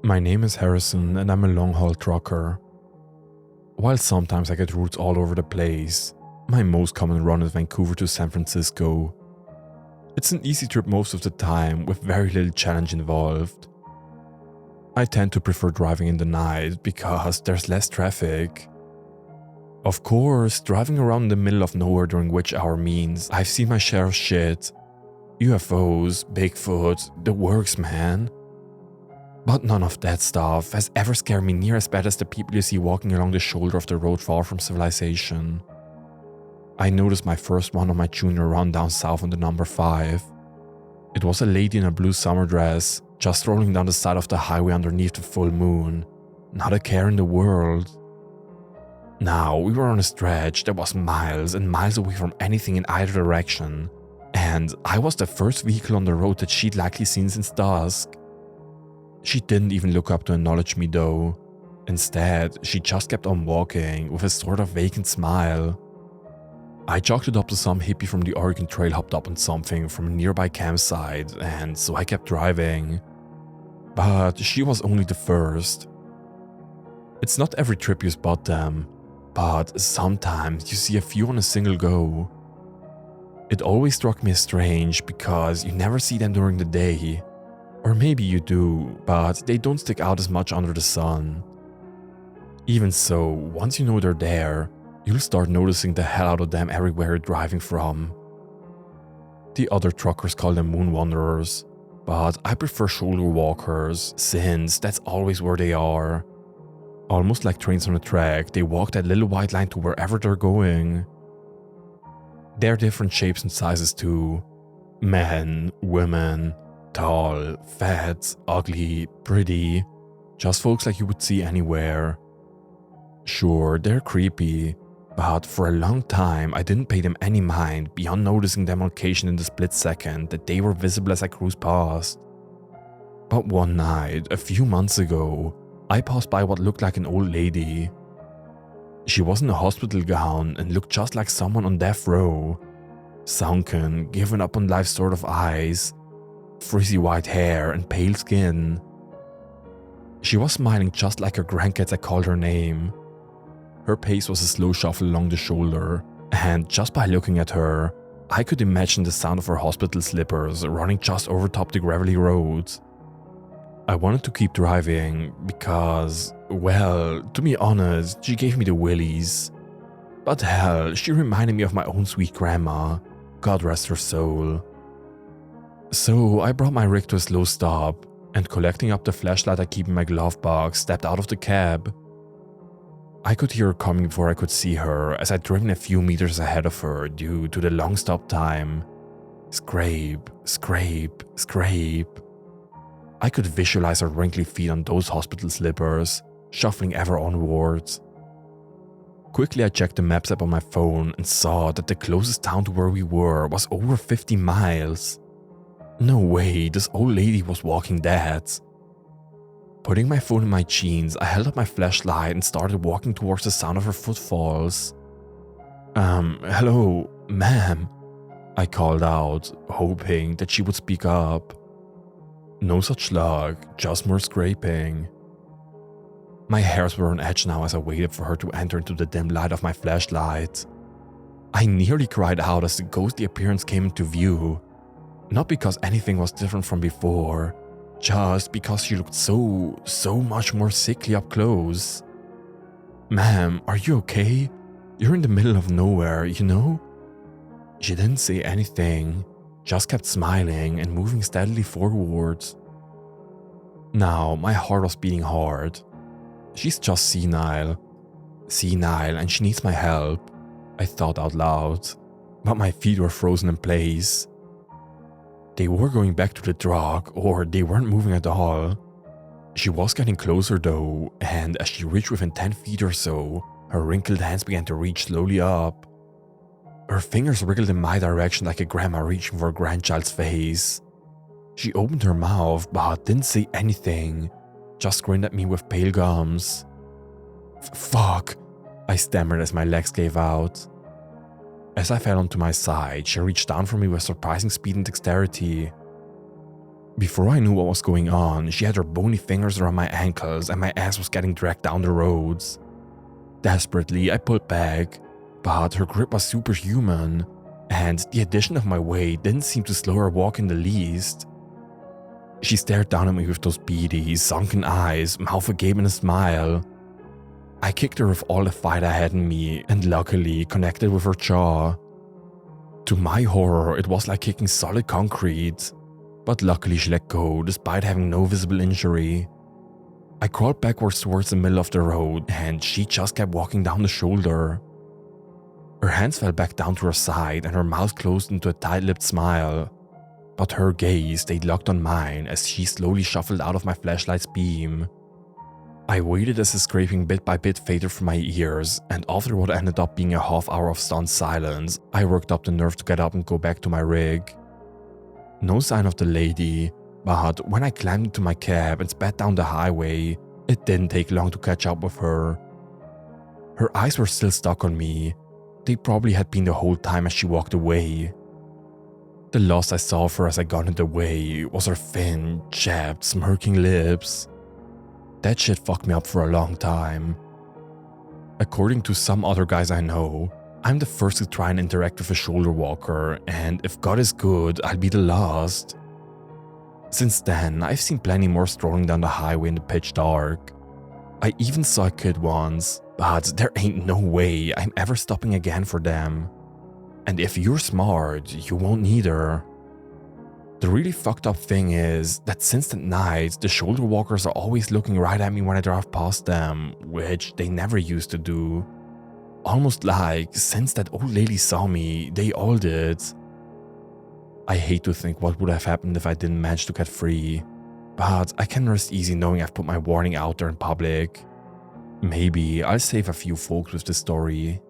My name is Harrison and I'm a long-haul trucker. While sometimes I get routes all over the place, my most common run is Vancouver to San Francisco. It's an easy trip most of the time with very little challenge involved. I tend to prefer driving in the night because there's less traffic. Of course, driving around in the middle of nowhere during witch hour means I've seen my share of shit. UFOs, Bigfoot, the works, man. But none of that stuff has ever scared me near as bad as the people you see walking along the shoulder of the road far from civilization. I noticed my first one on my junior run down south on the number 5. It was a lady in a blue summer dress, just rolling down the side of the highway underneath the full moon. Not a care in the world. Now, we were on a stretch that was miles and miles away from anything in either direction, and I was the first vehicle on the road that she'd likely seen since dusk. She didn't even look up to acknowledge me though. Instead, she just kept on walking with a sort of vacant smile. I jogged it up to some hippie from the Oregon Trail hopped up on something from a nearby campsite, and so I kept driving. But she was only the first. It's not every trip you spot them, but sometimes you see a few on a single go. It always struck me as strange because you never see them during the day. Or maybe you do, but they don't stick out as much under the sun. Even so, once you know they're there, you'll start noticing the hell out of them everywhere you're driving from. The other truckers call them moon wanderers, but I prefer shoulder walkers since that's always where they are. Almost like trains on a track, they walk that little white line to wherever they're going. They're different shapes and sizes too. Men, women, tall, fat, ugly, pretty. Just folks like you would see anywhere. Sure, they're creepy, but for a long time I didn't pay them any mind beyond noticing them on occasion in the split second that they were visible as I cruised past. But one night, a few months ago, I passed by what looked like an old lady. She was in a hospital gown and looked just like someone on death row. Sunken, given up on life sort of eyes, frizzy white hair and pale skin. She was smiling just like her grandkids I called her name. Her pace was a slow shuffle along the shoulder, and just by looking at her, I could imagine the sound of her hospital slippers running just over top the gravelly road. I wanted to keep driving because, well, to be honest, she gave me the willies. But hell, she reminded me of my own sweet grandma, God rest her soul. So I brought my rig to a slow stop, and collecting up the flashlight I keep in my glove box, stepped out of the cab. I could hear her coming before I could see her as I'd driven a few meters ahead of her due to the long stop time. Scrape, scrape, scrape. I could visualize her wrinkly feet on those hospital slippers, shuffling ever onwards. Quickly I checked the maps app on my phone and saw that the closest town to where we were was over 50 miles. No way, this old lady was walking that. Putting my phone in my jeans, I held up my flashlight and started walking towards the sound of her footfalls. Hello, ma'am, I called out, hoping that she would speak up. No such luck, just more scraping. My hairs were on edge now as I waited for her to enter into the dim light of my flashlight. I nearly cried out as the ghostly appearance came into view. Not because anything was different from before, just because she looked so much more sickly up close. Ma'am, are you okay? You're in the middle of nowhere, you know? She didn't say anything, just kept smiling and moving steadily forwards. Now, my heart was beating hard. She's just senile. Senile and she needs my help, I thought out loud, but my feet were frozen in place. They were going back to the truck, or they weren't moving at all. She was getting closer though, and as she reached within 10 feet or so, her wrinkled hands began to reach slowly up. Her fingers wriggled in my direction like a grandma reaching for a grandchild's face. She opened her mouth but didn't say anything, just grinned at me with pale gums. Fuck, I stammered as my legs gave out. As I fell onto my side, she reached down for me with surprising speed and dexterity. Before I knew what was going on, she had her bony fingers around my ankles and my ass was getting dragged down the roads. Desperately, I pulled back, but her grip was superhuman, and the addition of my weight didn't seem to slow her walk in the least. She stared down at me with those beady, sunken eyes, mouth agape in a smile. I kicked her with all the fight I had in me and luckily connected with her jaw. To my horror, it was like kicking solid concrete, but luckily she let go despite having no visible injury. I crawled backwards towards the middle of the road and she just kept walking down the shoulder. Her hands fell back down to her side and her mouth closed into a tight-lipped smile, but her gaze stayed locked on mine as she slowly shuffled out of my flashlight's beam. I waited as the scraping bit by bit faded from my ears, and after what ended up being a half hour of stunned silence, I worked up the nerve to get up and go back to my rig. No sign of the lady, but when I climbed into my cab and sped down the highway, it didn't take long to catch up with her. Her eyes were still stuck on me. They probably had been the whole time as she walked away. The last I saw of her as I got in the way was her thin, chapped, smirking lips. That shit fucked me up for a long time. According to some other guys I know, I'm the first to try and interact with a shoulder walker, and if God is good, I'll be the last. Since then, I've seen plenty more strolling down the highway in the pitch dark. I even saw a kid once, but there ain't no way I'm ever stopping again for them. And if you're smart, you won't neither. The really fucked up thing is that since that night, the shoulder walkers are always looking right at me when I drive past them, which they never used to do. Almost like, since that old lady saw me, they all did. I hate to think what would have happened if I didn't manage to get free, but I can rest easy knowing I've put my warning out there in public. Maybe I'll save a few folks with this story.